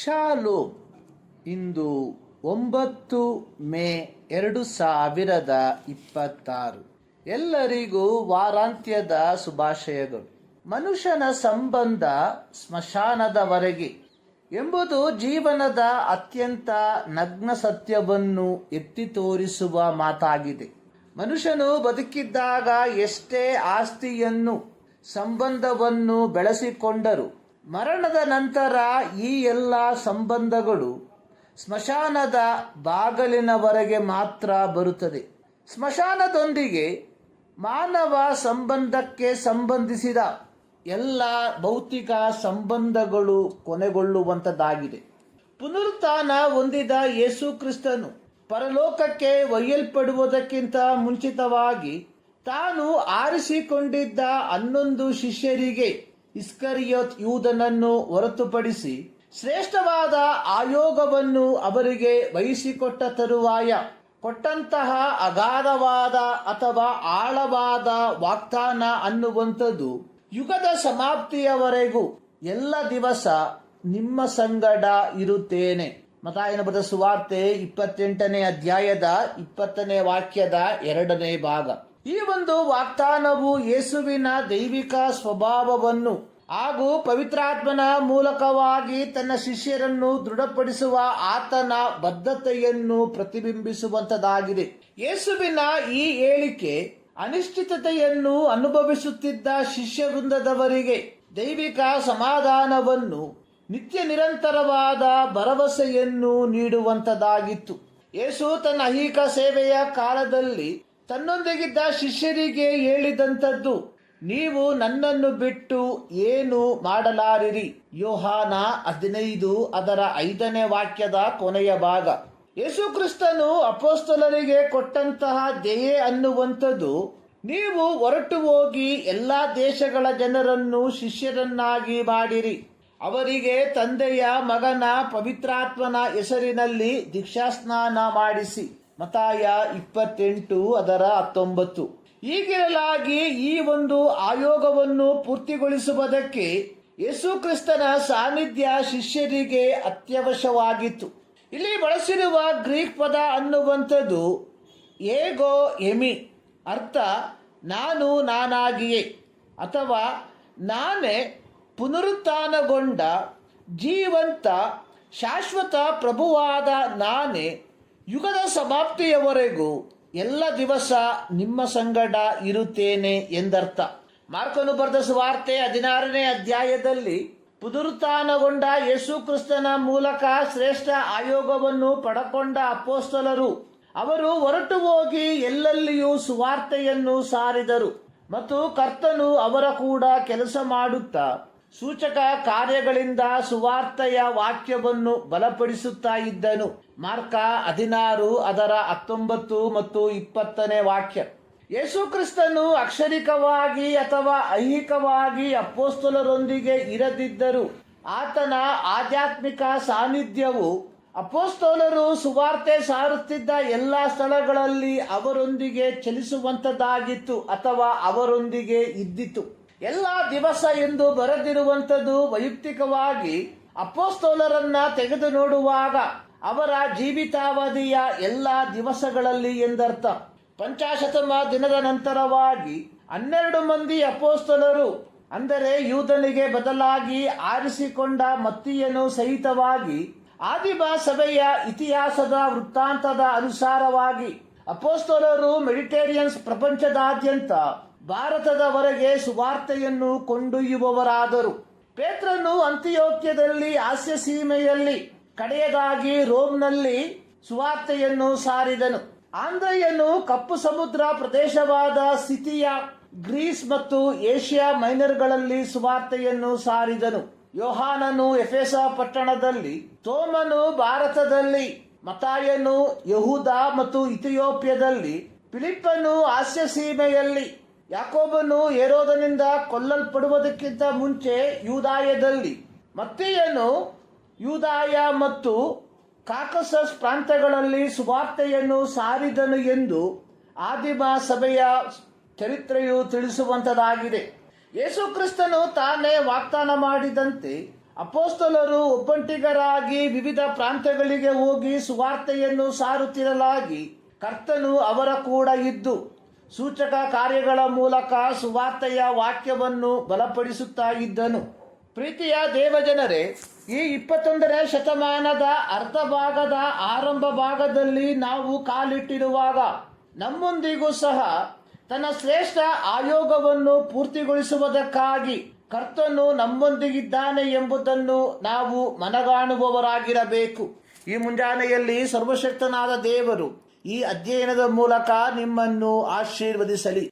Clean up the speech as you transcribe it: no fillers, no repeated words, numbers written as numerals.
Shalom. ಇಂದು 9 ಮೇ 2026. ಎಲ್ಲರಿಗೂ ವಾರಾಂತ್ಯದ ಶುಭಾಶಯಗಳು. ಮನುಷ್ಯನ ಸಂಬಂಧ ಸ್ಮಶಾನದವರೆಗೆ ಎಂಬುದು ಜೀವನದ ಅತ್ಯಂತ ನಗ್ನ ಸತ್ಯವನ್ನು ಎತ್ತಿ ತೋರಿಸುವ ಮಾತಾಗಿದೆ. ಮನುಷ್ಯನು ಬದುಕಿದ್ದಾಗ ಎಷ್ಟೇ ಆಸ್ತಿಯನ್ನು ಸಂಬಂಧವನ್ನು ಬೆಳೆಸಿಕೊಂಡರೂ ಮರಣದ ನಂತರ ಈ ಎಲ್ಲ ಸಂಬಂಧಗಳು ಸ್ಮಶಾನದ ಬಾಗಿಲಿನವರೆಗೆ ಮಾತ್ರ ಬರುತ್ತದೆ. ಸ್ಮಶಾನದೊಂದಿಗೆ ಮಾನವ ಸಂಬಂಧಕ್ಕೆ ಸಂಬಂಧಿಸಿದ ಎಲ್ಲ ಭೌತಿಕ ಸಂಬಂಧಗಳು ಕೊನೆಗೊಳ್ಳುವಂಥದ್ದಾಗಿದೆ. ಪುನರುತ್ಥಾನ ಹೊಂದಿದ ಯೇಸು ಕ್ರಿಸ್ತನು ಪರಲೋಕಕ್ಕೆ ಒಯ್ಯಲ್ಪಡುವುದಕ್ಕಿಂತ ಮುಂಚಿತವಾಗಿ ತಾನು ಆರಿಸಿಕೊಂಡಿದ್ದ 11 ಶಿಷ್ಯರಿಗೆ ಇಸ್ಕರಿಯೋತ್ ಯೂದನನ್ನು ಹೊರತುಪಡಿಸಿ ಶ್ರೇಷ್ಠವಾದ ಆಯೋಗವನ್ನು ಅವರಿಗೆ ವಹಿಸಿಕೊಟ್ಟ ತರುವಾಯ ಕೊಟ್ಟಂತಹ ಅಗಾಧವಾದ ಅಥವಾ ಆಳವಾದ ವಾಗ್ದಾನ ಅನ್ನುವಂಥದ್ದು ಯುಗದ ಸಮಾಪ್ತಿಯವರೆಗೂ ಎಲ್ಲ ದಿವಸ ನಿಮ್ಮ ಸಂಗಡ ಇರುತ್ತೇನೆ. ಮತ್ತಾಯನ ಬರೆದ ಸುವಾರ್ತೆ 28ನೇ ಅಧ್ಯಾಯದ 20ನೇ ವಾಕ್ಯದ 2ನೇ ಭಾಗ. ಈ ಒಂದು ವಾಗ್ದಾನವು ಯೇಸುವಿನ ದೈವಿಕ ಸ್ವಭಾವವನ್ನು ಹಾಗೂ ಪವಿತ್ರಾತ್ಮನ ಮೂಲಕವಾಗಿ ತನ್ನ ಶಿಷ್ಯರನ್ನು ದೃಢಪಡಿಸುವ ಆತನ ಬದ್ಧತೆಯನ್ನು ಪ್ರತಿಬಿಂಬಿಸುವಂತದಾಗಿದೆ. ಯೇಸುವಿನ ಈ ಹೇಳಿಕೆ ಅನಿಶ್ಚಿತತೆಯನ್ನು ಅನುಭವಿಸುತ್ತಿದ್ದ ಶಿಷ್ಯ ವೃಂದದವರಿಗೆ ದೈವಿಕ ಸಮಾಧಾನವನ್ನು, ನಿತ್ಯ ನಿರಂತರವಾದ ಭರವಸೆಯನ್ನು ನೀಡುವಂತದಾಗಿತ್ತು. ಯೇಸು ತನ್ನ ಐಹಿಕ ಸೇವೆಯ ಕಾಲದಲ್ಲಿ ತನ್ನೊಂದಿಗಿದ್ದ ಶಿಷ್ಯರಿಗೆ ಹೇಳಿದಂಥದ್ದು, ನೀವು ನನ್ನನ್ನು ಬಿಟ್ಟು ಏನು ಮಾಡಲಾರಿರಿ. ಯೋಹಾನ 15 ಅದರ 5ನೇ ವಾಕ್ಯದ ಕೊನೆಯ ಭಾಗ. ಯೇಸು ಕ್ರಿಸ್ತನು ಅಪೊಸ್ತಲರಿಗೆ ಕೊಟ್ಟಂತಹ ದಯೆ ಅನ್ನುವಂಥದ್ದು, ನೀವು ಹೊರಟು ಹೋಗಿ ಎಲ್ಲಾ ದೇಶಗಳ ಜನರನ್ನು ಶಿಷ್ಯರನ್ನಾಗಿ ಮಾಡಿರಿ, ಅವರಿಗೆ ತಂದೆಯ, ಮಗನ, ಪವಿತ್ರಾತ್ಮನ ಹೆಸರಿನಲ್ಲಿ ದೀಕ್ಷಾಸ್ನಾನ ಮಾಡಿಸಿ. ಮತ್ತಾಯ 28 ಅದರ 19. ಹೀಗಿರಲಾಗಿ ಈ ಒಂದು ಆಯೋಗವನ್ನು ಪೂರ್ತಿಗೊಳಿಸುವುದಕ್ಕೆ ಯೇಸು ಕ್ರಿಸ್ತನ ಸಾನ್ನಿಧ್ಯ ಶಿಷ್ಯರಿಗೆ ಅತ್ಯವಶ್ಯವಾಗಿತ್ತು. ಇಲ್ಲಿ ಬಳಸಿರುವ ಗ್ರೀಕ್ ಪದ ಅನ್ನುವಂಥದ್ದು ಏಗೋ ಎಮಿ, ಅರ್ಥ ನಾನು ನಾನಾಗಿಯೇ ಅಥವಾ ನಾನೇ ಪುನರುತ್ಥಾನಗೊಂಡ ಜೀವಂತ ಶಾಶ್ವತ ಪ್ರಭುವಾದ ನಾನೇ ಯುಗದ ಸಮಾಪ್ತಿಯವರೆಗೂ ಎಲ್ಲ ದಿವಸ ನಿಮ್ಮ ಸಂಗಡ ಇರುತ್ತೇನೆ ಎಂದರ್ಥ. ಮಾರ್ಕನು ಬರೆದ ಸುವಾರ್ತೆ 16ನೇ ಅಧ್ಯಾಯದಲ್ಲಿ ಪುನರುತ್ಥಾನಗೊಂಡ ಯೇಸು ಕ್ರಿಸ್ತನ ಮೂಲಕ ಶ್ರೇಷ್ಠ ಆಯೋಗವನ್ನು ಪಡಕೊಂಡ ಅಪೊಸ್ತಲರು ಅವರು ಹೊರಟು ಹೋಗಿ ಎಲ್ಲೆಲ್ಲಿಯೂ ಸುವಾರ್ತೆಯನ್ನು ಸಾರಿದರು ಮತ್ತು ಕರ್ತನು ಅವರ ಕೂಡ ಕೆಲಸ ಮಾಡುತ್ತಾ ಸೂಚಕ ಕಾರ್ಯಗಳಿಂದ ಸುವಾರ್ತೆಯ ವಾಕ್ಯವನ್ನು ಬಲಪಡಿಸುತ್ತಾ ಇದ್ದನು. ಮಾರ್ಕ 16 ಅದರ 19 ಮತ್ತು 20ನೇ ವಾಕ್ಯ. ಯೇಸು ಕ್ರಿಸ್ತನು ಅಕ್ಷರಿಕವಾಗಿ ಅಥವಾ ಐಹಿಕವಾಗಿ ಅಪೊಸ್ತಲರೊಂದಿಗೆ ಇರದಿದ್ದರೂ ಆತನ ಆಧ್ಯಾತ್ಮಿಕ ಸಾನ್ನಿಧ್ಯವು ಅಪೊಸ್ತಲರು ಸುವಾರ್ತೆ ಸಾರುತ್ತಿದ್ದ ಎಲ್ಲ ಸ್ಥಳಗಳಲ್ಲಿ ಅವರೊಂದಿಗೆ ಚಲಿಸುವಂತದ್ದಾಗಿತ್ತು ಅಥವಾ ಅವರೊಂದಿಗೆ ಇದ್ದಿತು. ಎಲ್ಲ ದಿವಸ ಎಂದು ಬರೆದಿರುವಂಥದ್ದು ವೈಯಕ್ತಿಕವಾಗಿ ಅಪೊಸ್ತಲರನ್ನ ತೆಗೆದು ನೋಡುವಾಗ ಅವರ ಜೀವಿತಾವಧಿಯ ಎಲ್ಲ ದಿವಸಗಳಲ್ಲಿ ಎಂದರ್ಥ. ಪಂಚಾಶತಮ ದಿನದ ನಂತರವಾಗಿ 12 ಮಂದಿ ಅಪೊಸ್ತಲರು, ಅಂದರೆ ಯೂದನಿಗೆ ಬದಲಾಗಿ ಆರಿಸಿಕೊಂಡ ಮತ್ತಿಯನು ಸಹಿತವಾಗಿ ಆದಿಮ ಸಭೆಯ ಇತಿಹಾಸದ ವೃತ್ತಾಂತದ ಅನುಸಾರವಾಗಿ ಅಪೊಸ್ತಲರು ಮೆಡಿಟೇರಿಯನ್ಸ್ ಪ್ರಪಂಚದಾದ್ಯಂತ ಭಾರತದವರೆಗೆ ಸುವಾರ್ತೆಯನ್ನು ಕೊಂಡೊಯ್ಯುವವರಾದರು. ಪೇತ್ರನು ಅಂತಿಯೋಕ್ಯದಲ್ಲಿ, ಆಸ್ಯ ಸೀಮೆಯಲ್ಲಿ, ಕಡೆಯದಾಗಿ ರೋಮ್ನಲ್ಲಿ ಸುವಾರ್ತೆಯನ್ನು ಸಾರಿದನು. ಆಂದ್ರೆಯನು ಕಪ್ಪು ಸಮುದ್ರ ಪ್ರದೇಶವಾದ ಸಿಥಿಯ, ಗ್ರೀಸ್ ಮತ್ತು ಏಷ್ಯಾ ಮೈನರ್ಗಳಲ್ಲಿ ಸುವಾರ್ತೆಯನ್ನು ಸಾರಿದನು. ಯೋಹಾನನು ಎಫೆಸ ಪಟ್ಟಣದಲ್ಲಿ, ತೋಮನು ಭಾರತದಲ್ಲಿ, ಮತ್ತಾಯನು ಯಹೂದ ಮತ್ತು ಇಥಿಯೋಪ್ಯದಲ್ಲಿ, ಫಿಲಿಪ್ಪನು ಆಸ್ಯ ಸೀಮೆಯಲ್ಲಿ, ಯಾಕೋಬನು ಹೆರೋದನಿಂದ ಕೊಲ್ಲಲ್ಪಡುವುದಕ್ಕಿಂತ ಮುಂಚೆ ಯೂದಾಯದಲ್ಲಿ, ಮತ್ತಿಯನು ಯೂದಾಯ ಮತ್ತು ಕಾಕಸಸ್ ಪ್ರಾಂತ್ಯಗಳಲ್ಲಿ ಸುವಾರ್ತೆಯನ್ನು ಸಾರಿದನು ಎಂದು ಆದಿಮ ಸಭೆಯ ಚರಿತ್ರೆಯು ತಿಳಿಸುವಂತದಾಗಿದೆ. ಯೇಸು ಕ್ರಿಸ್ತನು ತಾನೇ ವಾಗ್ದಾನ ಮಾಡಿದಂತೆ ಅಪೋಸ್ತಲರು ಒಬ್ಬಂಟಿಗರಾಗಿ ವಿವಿಧ ಪ್ರಾಂತ್ಯಗಳಿಗೆ ಹೋಗಿ ಸುವಾರ್ತೆಯನ್ನು ಸಾರುತ್ತಿರಲಾಗಿ ಕರ್ತನು ಅವರ ಕೂಡ ಇದ್ದು ಸೂಚಕ ಕಾರ್ಯಗಳ ಮೂಲಕ ಸುವಾರ್ತೆಯ ವಾಕ್ಯವನ್ನು ಬಲಪಡಿಸುತ್ತಾ ಇದ್ದನು. ಪ್ರೀತಿಯ ದೇವಜನರೇ, ಈ 21ನೇ ಶತಮಾನದ ಅರ್ಧ ಭಾಗದ ಆರಂಭ ಭಾಗದಲ್ಲಿ ನಾವು ಕಾಲಿಟ್ಟಿರುವಾಗ ನಮ್ಮೊಂದಿಗೂ ಸಹ ತನ್ನ ಶ್ರೇಷ್ಠ ಆಯೋಗವನ್ನು ಪೂರ್ತಿಗೊಳಿಸುವುದಕ್ಕಾಗಿ ಕರ್ತನು ನಮ್ಮೊಂದಿಗಿದ್ದಾನೆ ಎಂಬುದನ್ನು ನಾವು ಮನಗಾಣುವವರಾಗಿರಬೇಕು. ಈ ಮುಂಜಾನೆಯಲ್ಲಿ ಸರ್ವಶಕ್ತನಾದ ದೇವರು ಈ ಅಧ್ಯಯನದ ಮೂಲಕ ನಿಮ್ಮನ್ನು ಆಶೀರ್ವದಿಸಲಿ.